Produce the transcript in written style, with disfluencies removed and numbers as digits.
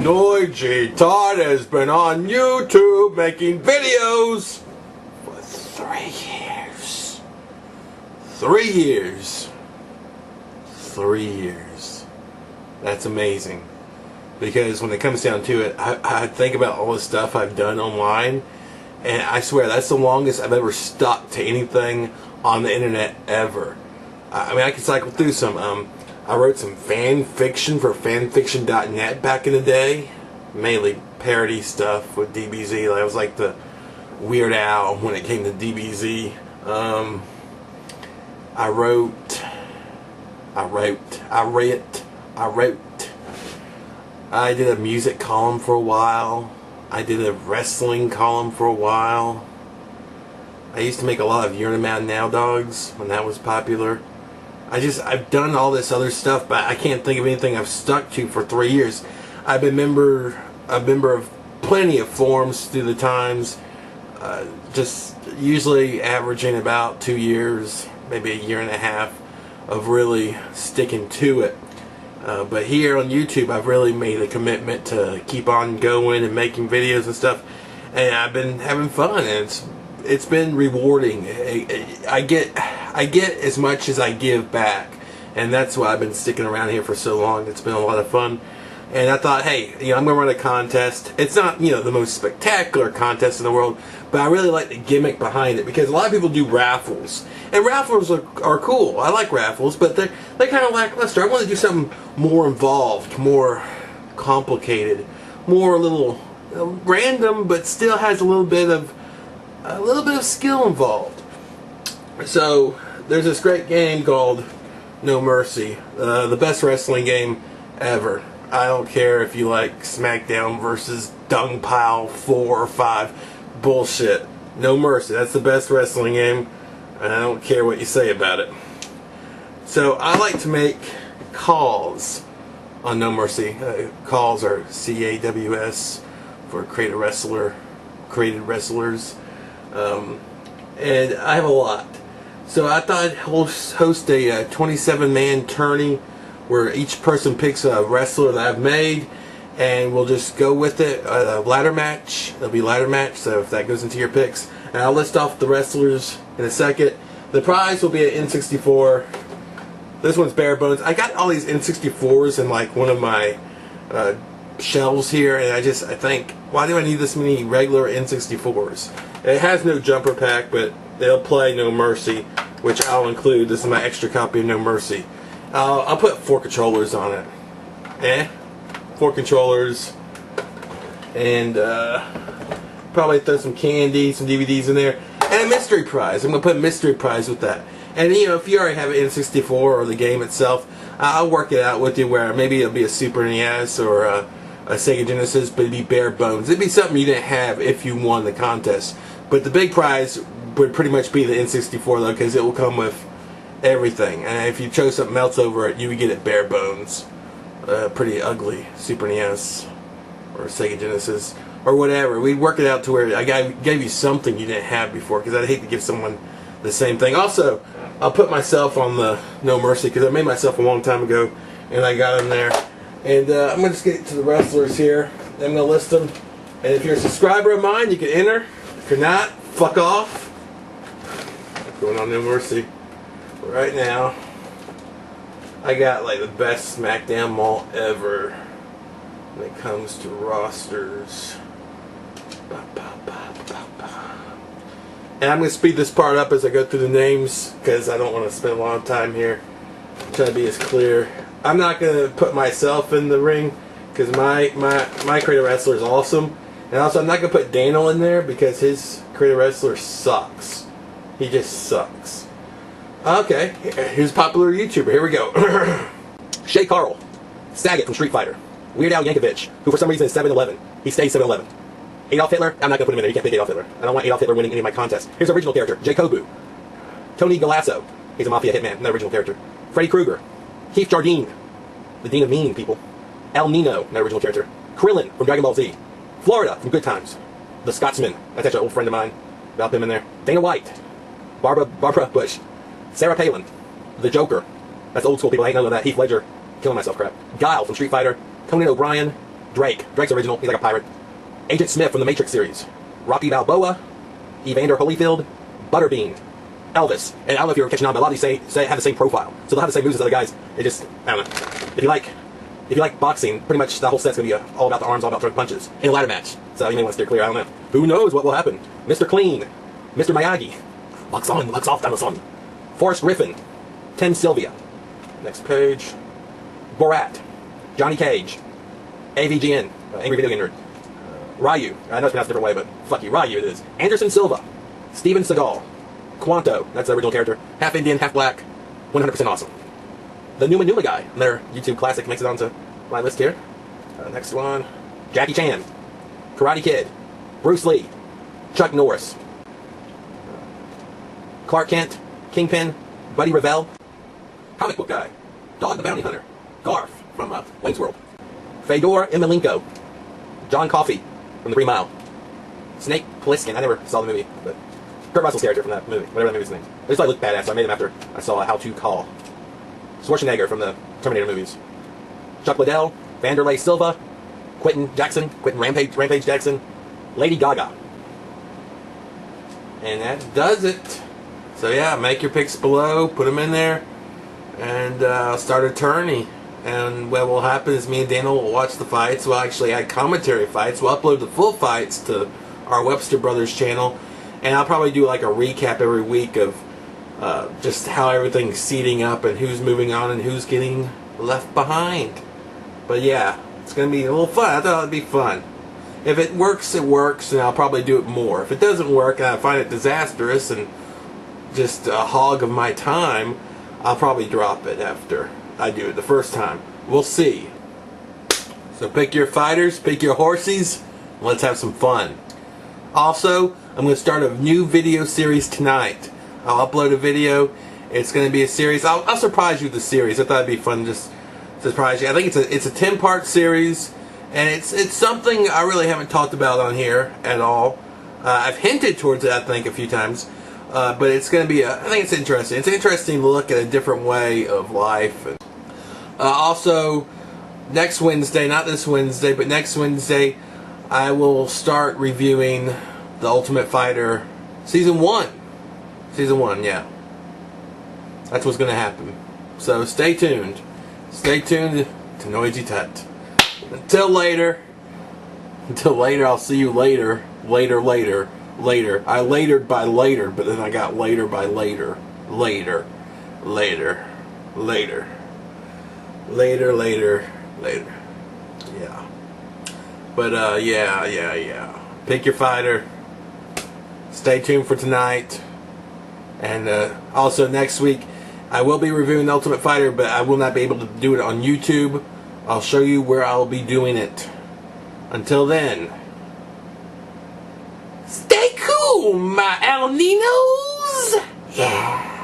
Noyjeetut has been on YouTube making videos for 3 years. 3 years. 3 years. That's amazing. Because when it comes down to it, I think about all the stuff I've done online, and I swear that's the longest I've ever stuck to anything on the internet ever. I mean, I could cycle through some. I wrote some fan fiction for fanfiction.net back in the day, mainly parody stuff with DBZ. I was like the Weird Al when it came to DBZ. I wrote. I did a music column for a while. I did a wrestling column for a while. I used to make a lot of You're a Man Now dogs when that was popular. I've done all this other stuff, but I can't think of anything I've stuck to for 3 years. I've been a member of plenty of forums through the times, just usually averaging about 2 years, maybe a year and a half of really sticking to it. But here on YouTube, I've really made a commitment to keep on going and making videos and stuff, and I've been having fun, and it's been rewarding. I get as much as I give back, and that's why I've been sticking around here for so long. It's been a lot of fun, and I thought, hey, I'm gonna run a contest. It's not the most spectacular contest in the world, but I really like the gimmick behind it, because a lot of people do raffles, and raffles are cool. I like raffles, but they're kind of lackluster. I want to do something more involved, more complicated, more a little random, but still has a little bit of skill involved. So there's this great game called No Mercy, the best wrestling game ever. I don't care if you like SmackDown versus Dung Pile 4 or 5 bullshit. No Mercy, that's the best wrestling game, and I don't care what you say about it. So I like to make calls on No Mercy. Calls are CAWS for created wrestlers. And I have a lot. So I thought I'd host a 27-man tourney where each person picks a wrestler that I've made, and we'll just go with it. A ladder match. There'll be a ladder match, so if that goes into your picks. And I'll list off the wrestlers in a second. The prize will be an N64. This one's bare bones. I got all these N64s in like one of my shelves here, and I think, why do I need this many regular N64s? It has no jumper pack, but they'll play No Mercy, which I'll include. This is my extra copy of No Mercy. I'll put 4 controllers on it. 4 controllers, and probably throw some candy, some DVDs in there, and a mystery prize. I'm going to put a mystery prize with that. And if you already have an N64 or the game itself, I'll work it out with you where maybe it'll be a Super NES or a Sega Genesis, but it'd be bare bones. It'd be something you didn't have if you won the contest. But the big prize would pretty much be the N64 though, because it will come with everything. And if you chose something else over it, you would get it bare bones. Pretty ugly Super NES or Sega Genesis or whatever. We'd work it out to where I gave you something you didn't have before, because I'd hate to give someone the same thing. Also, I'll put myself on the No Mercy, because I made myself a long time ago, and I got in there. And I'm going to just get to the wrestlers here. I'm going to list them. And if you're a subscriber of mine, you can enter. If you're not, fuck off. Going on No Mercy. But right now, I got like the best SmackDown mall ever when it comes to rosters. And I'm going to speed this part up as I go through the names, because I don't want to spend a lot of time here. I'm trying to be as clear. I'm not going to put myself in the ring, because my creative wrestler is awesome. And also, I'm not going to put Daniel in there, because his creative wrestler sucks. He just sucks. Okay, here's a popular YouTuber. Here we go. Shay Carl. Saget from Street Fighter. Weird Al Yankovic, who for some reason is 7'11". He stays 7'11". Adolf Hitler, I'm not going to put him in there. You can't pick Adolf Hitler. I don't want Adolf Hitler winning any of my contests. Here's the original character, Jacobu. Tony Galasso, he's a mafia hitman, no original character. Freddy Krueger. Keith Jardine, the Dean of Mean people. El Nino, no original character. Krillin from Dragon Ball Z. Florida from Good Times. The Scotsman, that's actually an old friend of mine. About him in there. Dana White. Barbara Bush. Sarah Palin. The Joker. That's old school people. I ain't know that. Heath Ledger. Killing myself crap. Guile from Street Fighter. Conan O'Brien. Drake. Drake's original. He's like a pirate. Agent Smith from the Matrix series. Rocky Balboa. Evander Holyfield. Butterbean. Elvis. And I don't know if you're catching on, but a lot of these say have the same profile. So they'll have the same moves as other guys. It just, I don't know. If you like boxing, pretty much the whole set's gonna be all about the arms, all about throwing punches in a ladder match. So you may want to steer clear. I don't know. Who knows what will happen? Mr. Clean. Mr. Miyagi. Locks on, locks off, Dinosaur. Forrest Griffin. Tim Sylvia. Next page. Borat. Johnny Cage. AVGN. Angry Video Game Nerd. Ryu. I know it's pronounced a different way, but fuck you. Ryu it is. Anderson Silva. Steven Seagal. Quanto. That's the original character. Half Indian, half black. 100% awesome. The Numa Numa guy. Their YouTube classic makes it onto my list here. Next one. Jackie Chan. Karate Kid. Bruce Lee. Chuck Norris. Clark Kent. Kingpin. Buddy Revell. Comic book guy. Dog the Bounty Hunter. Garf from Wayne's World. Fedor Emelianenko. John Coffey from The 3 Mile. Snake Plissken. I never saw the movie, but Kurt Russell's character from that movie, whatever that movie's name. I just thought he looked badass, so I made him after I saw How to Call. Schwarzenegger from the Terminator movies. Chuck Liddell. Vanderlei Silva. Quentin Rampage Jackson. Lady Gaga. And that does it. So yeah, make your picks below, put them in there, and start a tourney. And what will happen is me and Daniel will watch the fights. We'll actually add commentary fights. We'll upload the full fights to our Webster Brothers channel. And I'll probably do like a recap every week of just how everything's seating up and who's moving on and who's getting left behind. But yeah, it's going to be a little fun. I thought it'd be fun. If it works, it works, and I'll probably do it more. If it doesn't work and I find it disastrous and just a hog of my time, I'll probably drop it after I do it the first time. We'll see. So pick your fighters, pick your horsies, and let's have some fun. Also, I'm going to start a new video series tonight. I'll upload a video. It's going to be a series. I'll surprise you with the series. I thought it'd be fun to just surprise you. I think it's a 10-part series, and it's something I really haven't talked about on here at all. I've hinted towards it, I think, a few times. But it's going to be I think it's interesting. It's an interesting look at a different way of life. Also, next Wednesday, not this Wednesday, but next Wednesday, I will start reviewing The Ultimate Fighter Season 1. Season 1, yeah. That's what's going to happen. So stay tuned. Stay tuned to Noyjeetut. Until later, I'll see you later. Later. I latered by later, but then I got later by later. Later. Yeah. But, yeah. Pick your fighter. Stay tuned for tonight. And also next week, I will be reviewing The Ultimate Fighter, but I will not be able to do it on YouTube. I'll show you where I'll be doing it. Until then, stay cool, my El Ninos! Yeah.